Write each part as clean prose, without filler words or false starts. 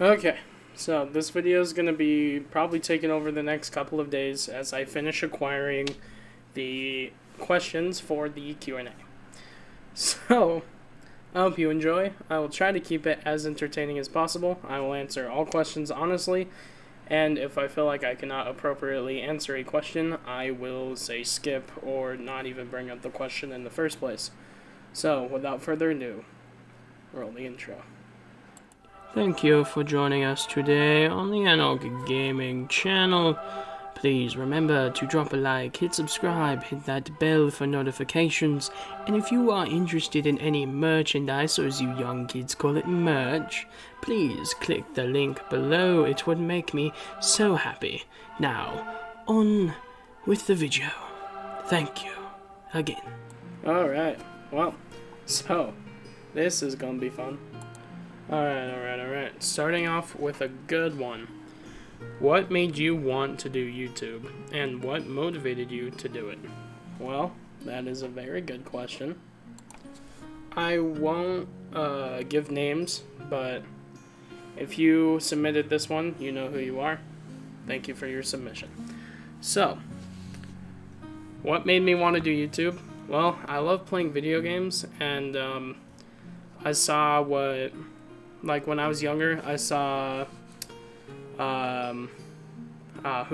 Okay, so this video is going to be probably taken over the next couple of days as I finish acquiring the questions for the Q&A. So, I hope you enjoy. I will try to keep it as entertaining as possible. I will answer all questions honestly, and if I feel like I cannot appropriately answer a question, I will say skip or not even bring up the question in the first place. So, without further ado, roll the intro. Thank you for joining us today on the ANOC Gaming channel. Please remember to drop a like, hit subscribe, hit that bell for notifications, and if you are interested in any merchandise, or as you young kids call it, merch, please click the link below. It would make me so happy. Now, on with the video. Thank you again. Alright, well, so, this is gonna be fun. Alright. Starting off with a good one. What made you want to do YouTube, and what motivated you to do it? Well, that is a very good question. I won't give names, but if you submitted this one, you know who you are. Thank you for your submission. So, what made me want to do YouTube? Well, I love playing video games, and I saw what... Like, when I was younger, I saw, who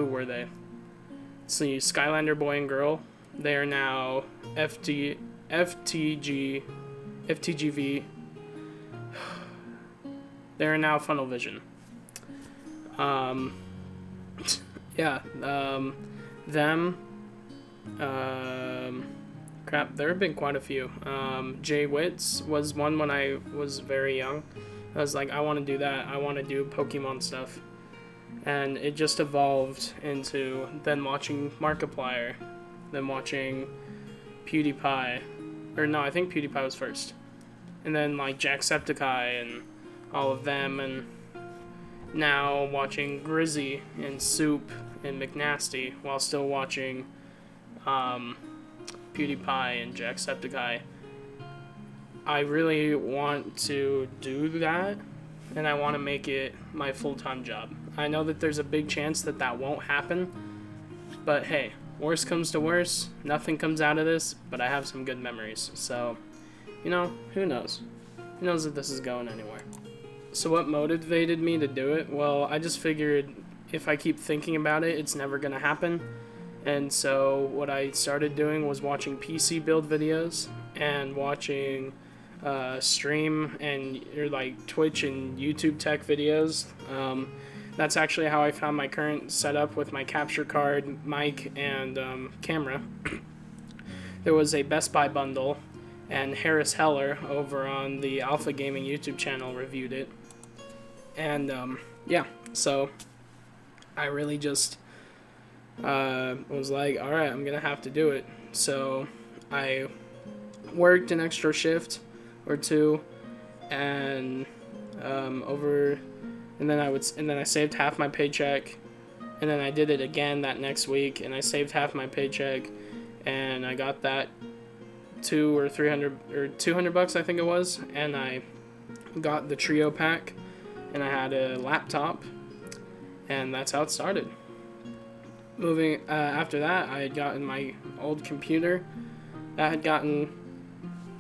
were they? See, Skylander Boy and Girl. They are now FTGV. They are now Funnel Vision. Them. Crap, there have been quite a few. Jay Witz was one when I was very young. I was like, I want to do that. I want to do Pokemon stuff. And it just evolved into then watching Markiplier, then watching PewDiePie. Or no, I think PewDiePie was first. And then like Jacksepticeye and all of them. And now watching Grizzy and Soup and McNasty while still watching PewDiePie and Jacksepticeye. I really want to do that, and I want to make it my full-time job. I know that there's a big chance that that won't happen, but hey, worst comes to worst, nothing comes out of this, but I have some good memories, so, you know, who knows? Who knows if this is going anywhere? So what motivated me to do it? Well, I just figured if I keep thinking about it, it's never going to happen, and so what I started doing was watching PC build videos and watching stream and like Twitch and YouTube tech videos. That's actually how I found my current setup with my capture card, mic, and camera. There was a Best Buy bundle, and Harris Heller over on the Alpha Gaming YouTube channel reviewed it. And yeah, so I really just was like, alright, I'm gonna have to do it. So I worked an extra shift or two, and then I saved half my paycheck, and then I did it again that next week, and I saved half my paycheck, and I got that $200 I think it was, and I got the trio pack, and I had a laptop, and that's how it started. Moving after that, I had gotten my old computer that had gotten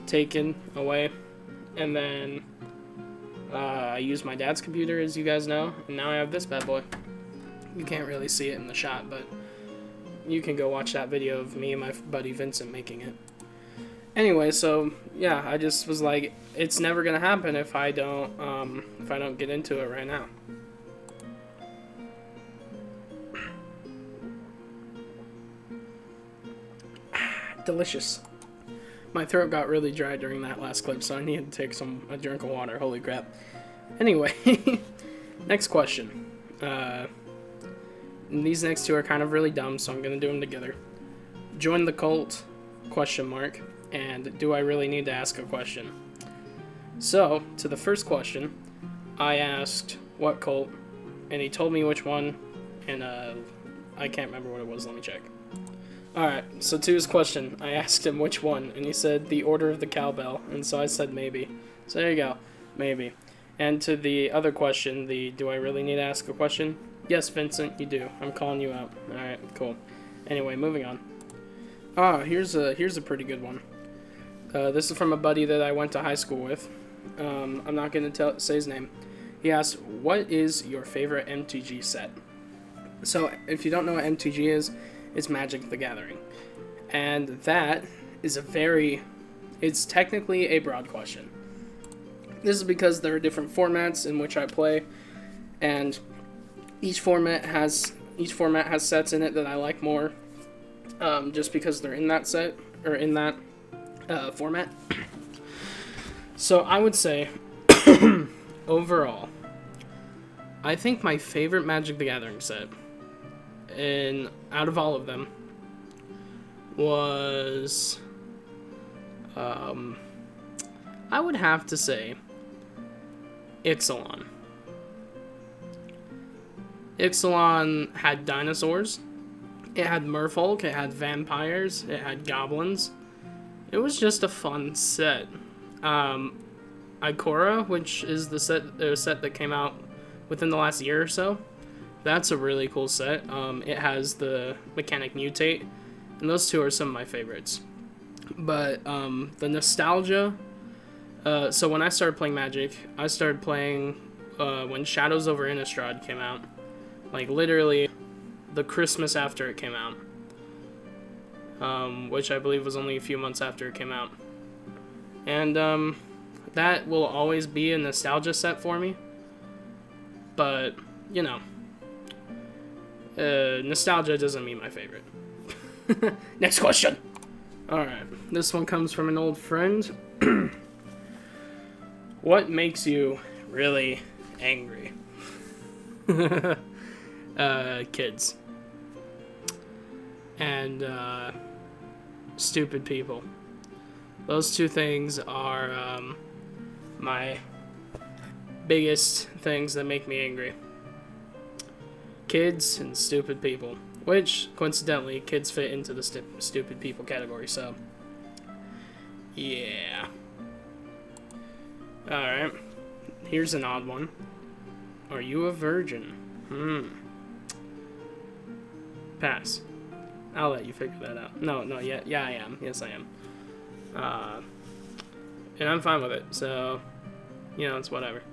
taken away, and then I used my dad's computer, as you guys know, and now I have this bad boy. You can't really see it in the shot, but you can go watch that video of me and my buddy Vincent making it. Anyway, so yeah, I just was like, it's never gonna happen if I don't get into it right now. Delicious. My throat got really dry during that last clip, so I needed to take a drink of water. Holy crap. Anyway, next question. These next two are kind of really dumb, so I'm going to do them together. Join the cult, ? And do I really need to ask a question? So, to the first question, I asked what cult, and he told me which one, and I can't remember what it was. Let me check. Alright, so to his question, I asked him which one, and he said the Order of the Cowbell, and so I said maybe. So there you go, maybe. And to the other question, the do I really need to ask a question? Yes, Vincent, you do. I'm calling you out. Alright, cool. Anyway, moving on. Here's a pretty good one. This is from a buddy that I went to high school with. I'm not going to say his name. He asked, what is your favorite MTG set? So, if you don't know what MTG is, it's Magic the Gathering. And that is it's technically a broad question. This is because there are different formats in which I play, and each format has sets in it that I like more, just because they're in that set, or in that format. So I would say, overall, I think my favorite Magic the Gathering set, out of all of them, was, I would have to say, Ixalan. Ixalan had dinosaurs, it had merfolk, it had vampires, it had goblins. It was just a fun set. Ikora, which is the set that came out within the last year or so, that's a really cool set. It has the mechanic Mutate, and those two are some of my favorites. But the nostalgia, so when I started playing Magic, I started playing when Shadows over Innistrad came out, like literally the Christmas after it came out, which I believe was only a few months after it came out. And that will always be a nostalgia set for me. But, you know, nostalgia doesn't mean my favorite. Next question. Alright, this one comes from an old friend. What makes you really angry? Kids. And, stupid people. Those two things are, my biggest things that make me angry. Kids and stupid people. Which, coincidentally, kids fit into the stupid people category, so... yeah. Alright. Here's an odd one. Are you a virgin? Pass. I'll let you figure that out. No, yeah, I am. Yes, I am. And I'm fine with it, so... you know, it's whatever.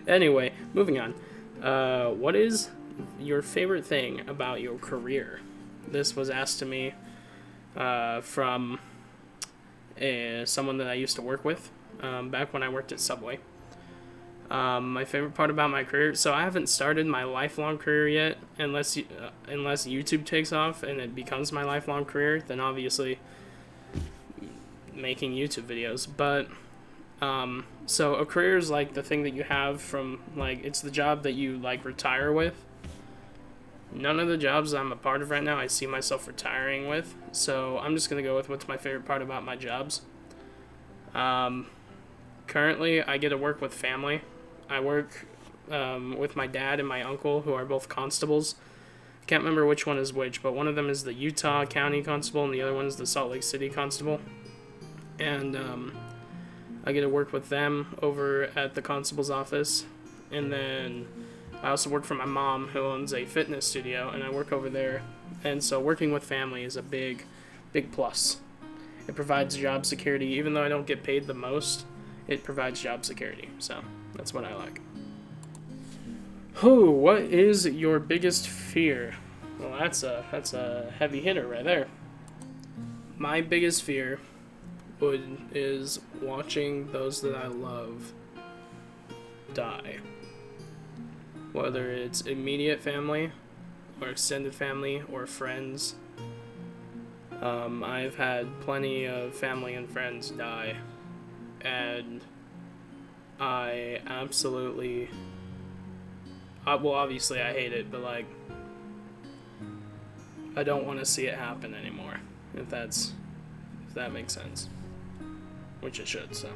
Anyway, moving on. What is your favorite thing about your career? This was asked to me from someone that I used to work with back when I worked at Subway. My favorite part about my career, so I haven't started my lifelong career yet, unless YouTube takes off and it becomes my lifelong career, then obviously making YouTube videos. But so a career is like the thing that you have from, like, it's the job that you like retire with. None of the jobs I'm a part of right now I see myself retiring with, so I'm just gonna go with what's my favorite part about my jobs. Currently I get to work with family. I work with my dad and my uncle, who are both constables. I can't remember which one is which, but one of them is the Utah County Constable and the other one is the Salt Lake City Constable. And I get to work with them over at the constable's office. And then I also work for my mom, who owns a fitness studio, and I work over there. And so working with family is a big plus. It provides job security. Even though I don't get paid the most, it provides job security. So that's what I like. What is your biggest fear? Well, that's a heavy hitter right there. My biggest fear is watching those that I love die. Whether it's immediate family, or extended family, or friends. I've had plenty of family and friends die, and I absolutely... well, obviously I hate it, but, like, I don't want to see it happen anymore, if that makes sense. Which it should, so.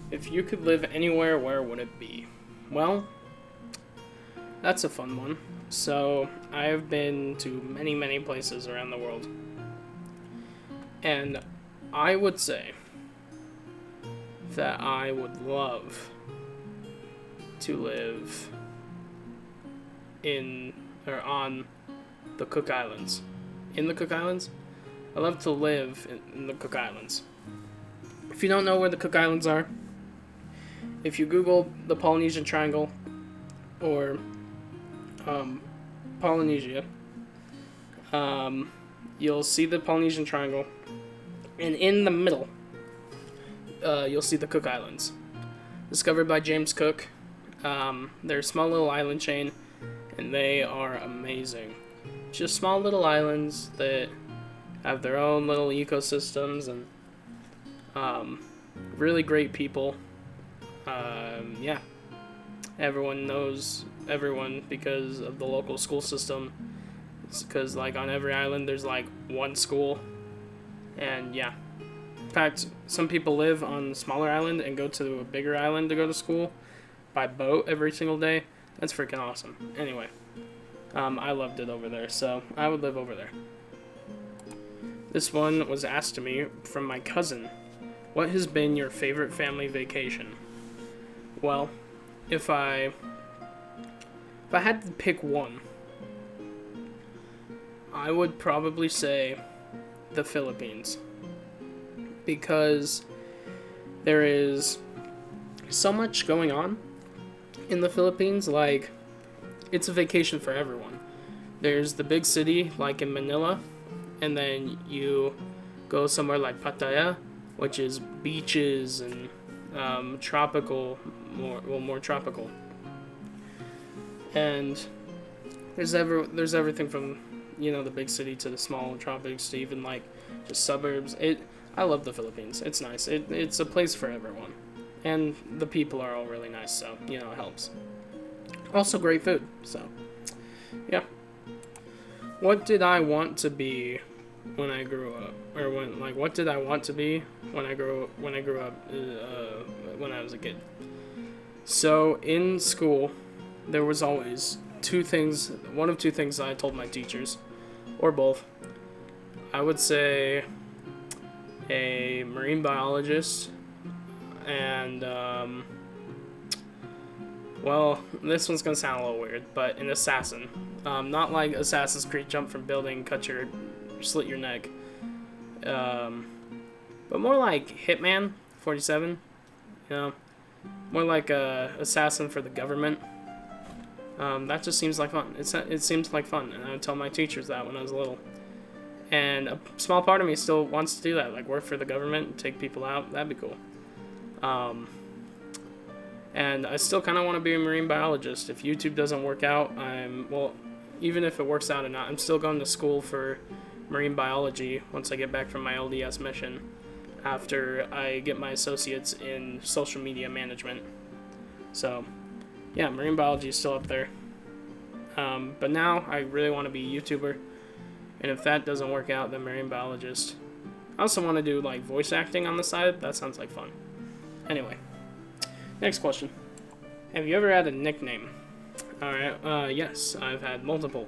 If you could live anywhere, where would it be? Well, that's a fun one. So, I have been to many places around the world. And I would say that I would love to live in or on the Cook Islands. In the Cook Islands? I love to live in the Cook Islands. If you don't know where the Cook Islands are, if you Google the Polynesian Triangle or Polynesia, you'll see the Polynesian Triangle, and in the middle, you'll see the Cook Islands, discovered by James Cook. They're a small little island chain, and they are amazing. Just small little islands that have their own little ecosystems and really great people. Yeah, everyone knows everyone because of the local school system. It's because like on every island there's like one school, and yeah. In fact, some people live on a smaller island and go to a bigger island to go to school by boat every single day. That's freaking awesome. Anyway, I loved it over there, so I would live over there. This one was asked to me from my cousin. What has been your favorite family vacation? Well, if I had to pick one, I would probably say the Philippines, because there is so much going on in the Philippines. Like, it's a vacation for everyone. There's the big city, like in Manila, and then you go somewhere like Pattaya, which is beaches and tropical, more tropical. And there's everything from, the big city to the small tropics to even like just suburbs. I love the Philippines. It's nice. It's a place for everyone, and the people are all really nice, so it helps. Also great food. So yeah. What did I want to be when I grew up, or what did I want to be when I grew up when I was a kid? So in school, there was always one of two things I told my teachers, or both. I would say a marine biologist, and this one's gonna sound a little weird, but an assassin. Not like Assassin's Creed, jump from building, slit your neck. But more like Hitman 47. More like a assassin for the government. That just seems like fun. It seems like fun, and I would tell my teachers that when I was little. And a small part of me still wants to do that, like work for the government and take people out. That'd be cool. And I still kind of want to be a marine biologist. If YouTube doesn't work out, even if it works out or not, I'm still going to school for marine biology once I get back from my LDS mission, after I get my associates in social media management. So, yeah, marine biology is still up there. But now I really want to be a YouTuber, and if that doesn't work out, then marine biologist. I also want to do like voice acting on the side. That sounds like fun. Anyway, next question. Have you ever had a nickname? Alright, yes, I've had multiple.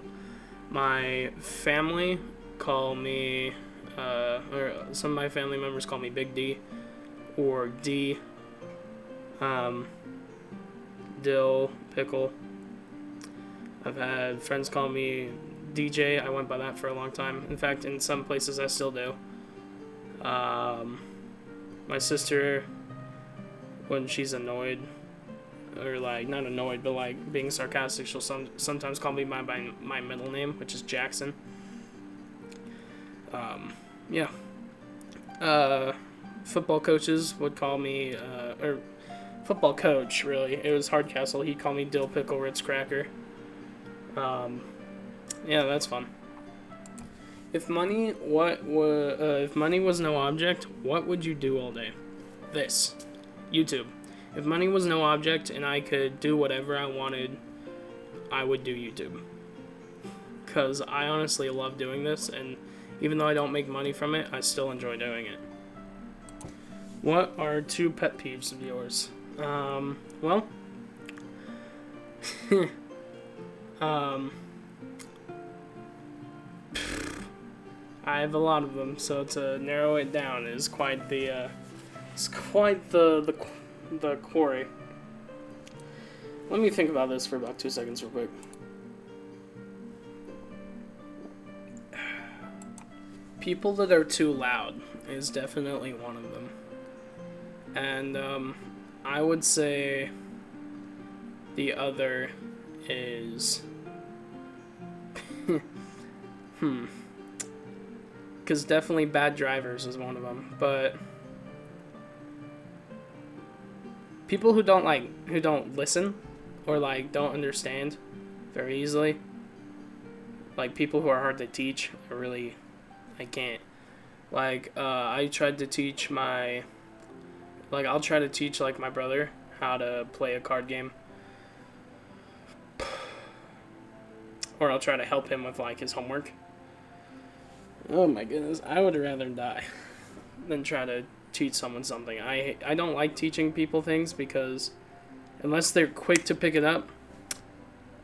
My family call me, or some of my family members call me Big D, or D, Dill, Pickle. I've had friends call me DJ. I went by that for a long time. In fact, in some places I still do. My sister, when she's annoyed, or like not annoyed, but like being sarcastic, she'll sometimes call me by my middle name, which is Jackson. Yeah. Football coaches would call me, or football coach, really. It was Hardcastle. He'd call me Dill Pickle Ritz Cracker. Yeah, that's fun. If money was no object, what would you do all day? This. YouTube. If money was no object and I could do whatever I wanted, I would do YouTube. Because I honestly love doing this, and even though I don't make money from it, I still enjoy doing it. What are 2 pet peeves of yours? Well, I have a lot of them, so to narrow it down is quite the It's quite the quarry. Let me think about this for about 2 seconds real quick. People that are too loud is definitely one of them. And I would say the other is because definitely bad drivers is one of them, but people who don't listen or like don't understand very easily, like people who are hard to teach, I can't. I tried to teach I'll try to teach like my brother how to play a card game, or I'll try to help him with like his homework. Oh my goodness, I would rather die than try to teach someone something. I don't like teaching people things because unless they're quick to pick it up,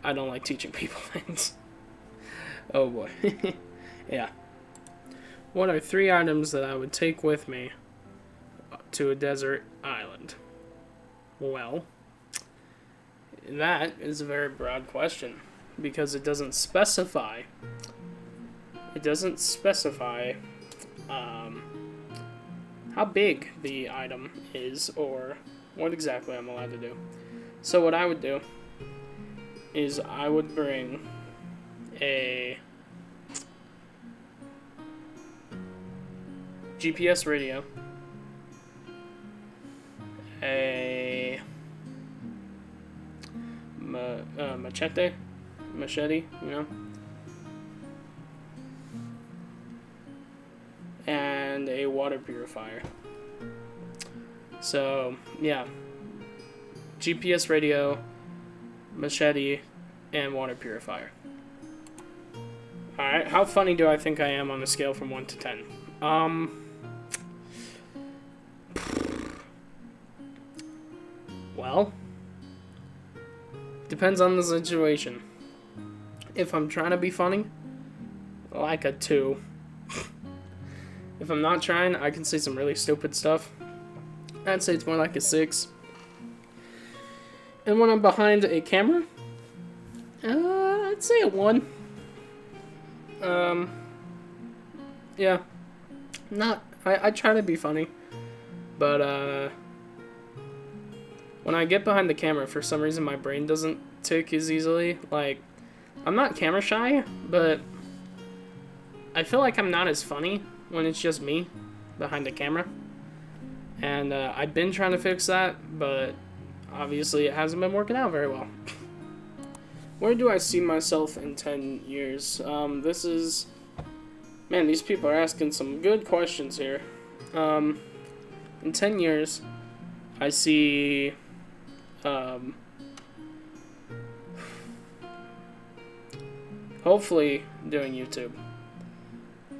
I don't like teaching people things. Oh boy. Yeah. What are 3 items that I would take with me to a desert island? Well, that is a very broad question because it doesn't specify. It doesn't specify how big the item is or what exactly I'm allowed to do. So what I would do is I would bring a GPS radio, a machete, you know, and a water purifier. So, yeah, GPS radio, machete, and water purifier. Alright, how funny do I think I am on a scale from 1 to 10? Well, depends on the situation. If I'm trying to be funny, like a 2. If I'm not trying, I can say some really stupid stuff. I'd say it's more like a 6. And when I'm behind a camera, I'd say a 1. Yeah. I try to be funny, but when I get behind the camera, for some reason my brain doesn't tick as easily. Like, I'm not camera shy, but I feel like I'm not as funny when it's just me behind the camera. And I've been trying to fix that, but obviously it hasn't been working out very well. Where do I see myself in 10 years? Man, these people are asking some good questions here. In 10 years, I see, hopefully doing YouTube.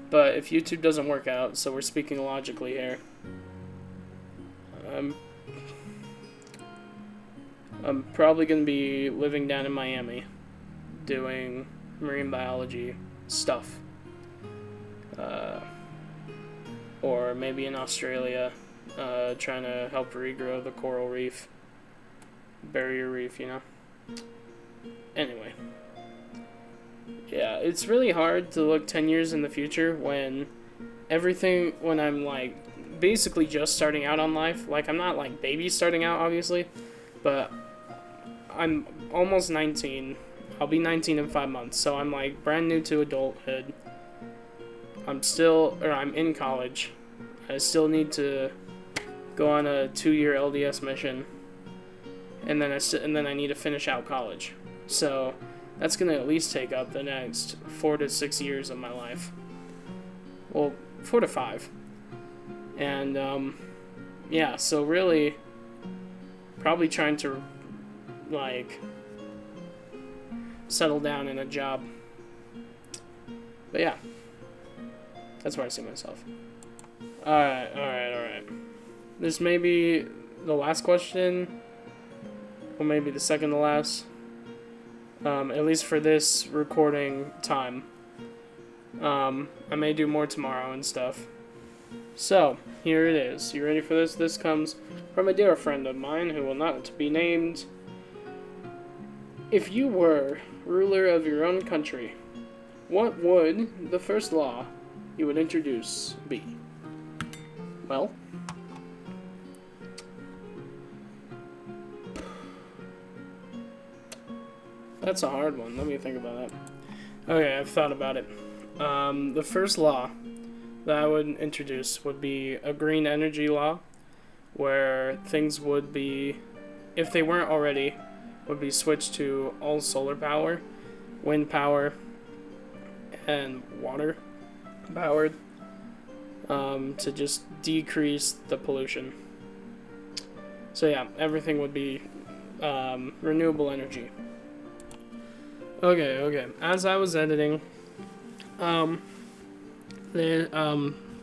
But if YouTube doesn't work out, so we're speaking logically here, I'm probably going to be living down in Miami, doing marine biology stuff. Or maybe in Australia, trying to help regrow the coral reef, barrier reef, you know? Anyway. Yeah, it's really hard to look 10 years in the future when I'm like basically just starting out on life. Like, I'm not like baby starting out, obviously, but I'm almost 19. I'll be 19 in 5 months, so I'm like brand new to adulthood. I'm in college. I still need to go on a 2-year LDS mission, and then I need to finish out college. So that's gonna at least take up the next 4 to 6 years of my life. Well, 4 to 5. And yeah, so really, probably trying to like settle down in a job. But yeah, that's where I see myself. Alright. This may be the last question, or maybe the second to last, at least for this recording time. I may do more tomorrow and stuff. So, here it is. You ready for this? This comes from a dear friend of mine who will not be named. If you were ruler of your own country, what would the first law you would introduce be? Well, that's a hard one. Let me think about that. Okay, I've thought about it. The first law that I would introduce would be a green energy law, where things would be, if they weren't already, would be switched to all solar power, wind power, and water powered, to just decrease the pollution. So yeah, everything would be renewable energy. Okay. As I was editing,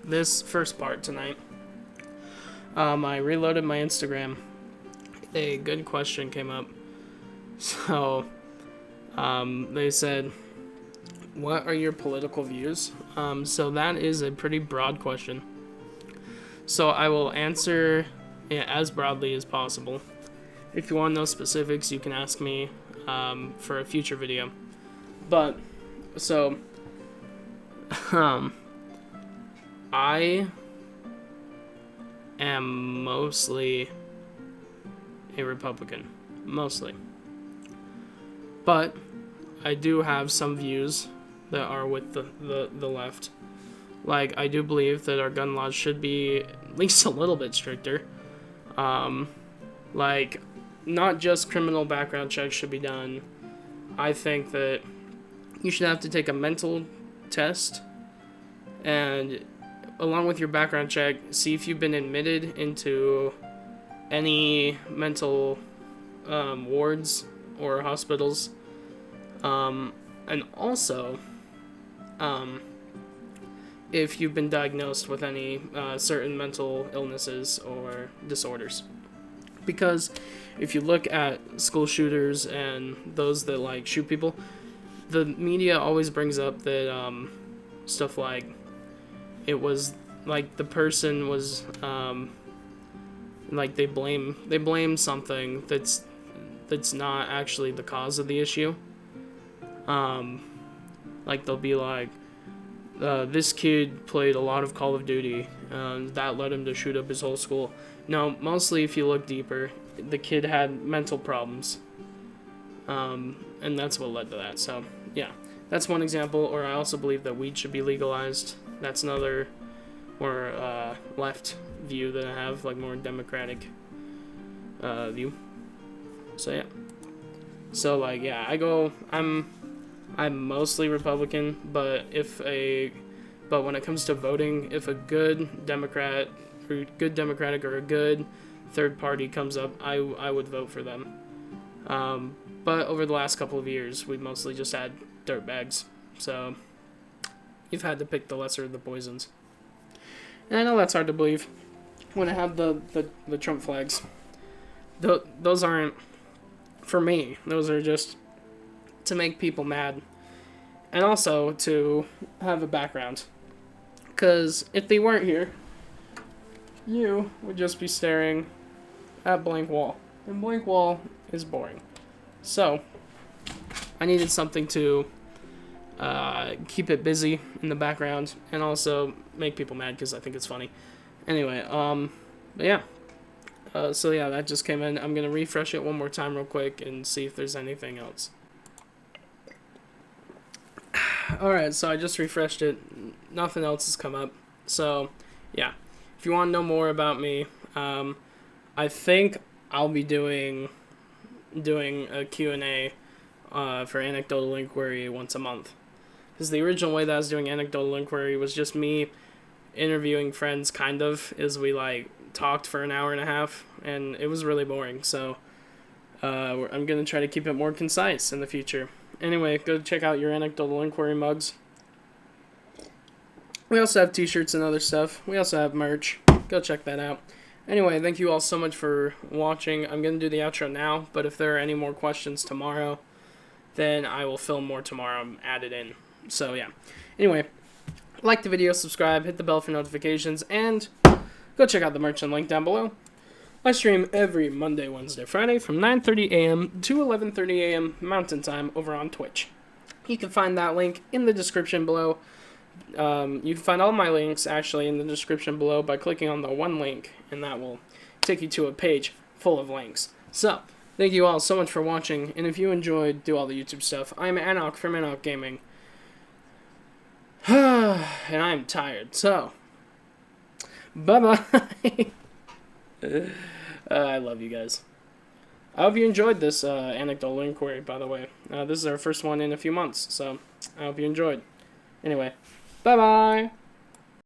this first part tonight, I reloaded my Instagram. A good question came up. So, they said, what are your political views? So that is a pretty broad question. So I will answer it as broadly as possible. If you want to know specifics, you can ask me for a future video. But, so, I am mostly a Republican. Mostly. But I do have some views that are with the left. Like, I do believe that our gun laws should be at least a little bit stricter. Like, not just criminal background checks should be done. I think that you should have to take a mental test, and along with your background check, see if you've been admitted into any mental wards or hospitals. And also, if you've been diagnosed with any certain mental illnesses or disorders. Because if you look at school shooters and those that like shoot people, the media always brings up that stuff like it was like the person was like they blame something that's not actually the cause of the issue. Like they'll be like, this kid played a lot of Call of Duty, that led him to shoot up his whole school. No, mostly if you look deeper, the kid had mental problems, and that's what led to that. So yeah, that's one example. Or I also believe that weed should be legalized. That's another more left view that I have, like more democratic view. So yeah. So like yeah, I'm mostly Republican, but when it comes to voting, if a good Democratic or a good third party comes up, I would vote for them. But over the last couple of years, we've mostly just had dirtbags, so you've had to pick the lesser of the poisons. And I know that's hard to believe when I have the Trump flags. Those aren't for me. Those are just to make people mad, and also to have a background. Because if they weren't here, you would just be staring at blank wall, and blank wall is boring. So I needed something to keep it busy in the background, and also make people mad because I think it's funny. Anyway, but yeah. So yeah, that just came in. I'm gonna refresh it one more time real quick and see if there's anything else. Alright, so I just refreshed it. Nothing else has come up. So, yeah. If you want to know more about me, I think I'll be doing a Q&A for Anecdotal Inquiry once a month. Because the original way that I was doing Anecdotal Inquiry was just me interviewing friends, kind of, as we, like, talked for an hour and a half, and it was really boring. So, I'm going to try to keep it more concise in the future. Anyway, go check out your Anecdotal Inquiry mugs. We also have t-shirts and other stuff. We also have merch. Go check that out. Anyway, thank you all so much for watching. I'm going to do the outro now, but if there are any more questions tomorrow, then I will film more tomorrow and add it in. So, yeah. Anyway, like the video, subscribe, hit the bell for notifications, and go check out the merchant link down below. I stream every Monday, Wednesday, Friday from 9:30 a.m. to 11:30 a.m. Mountain Time over on Twitch. You can find that link in the description below. You can find all my links actually in the description below by clicking on the one link, and that will take you to a page full of links. So, thank you all so much for watching, and if you enjoyed, do all the YouTube stuff. I'm Anok from Anok Gaming. And I'm tired, so bye-bye. I love you guys. I hope you enjoyed this anecdotal inquiry, by the way. This is our first one in a few months, so I hope you enjoyed. Anyway, bye-bye!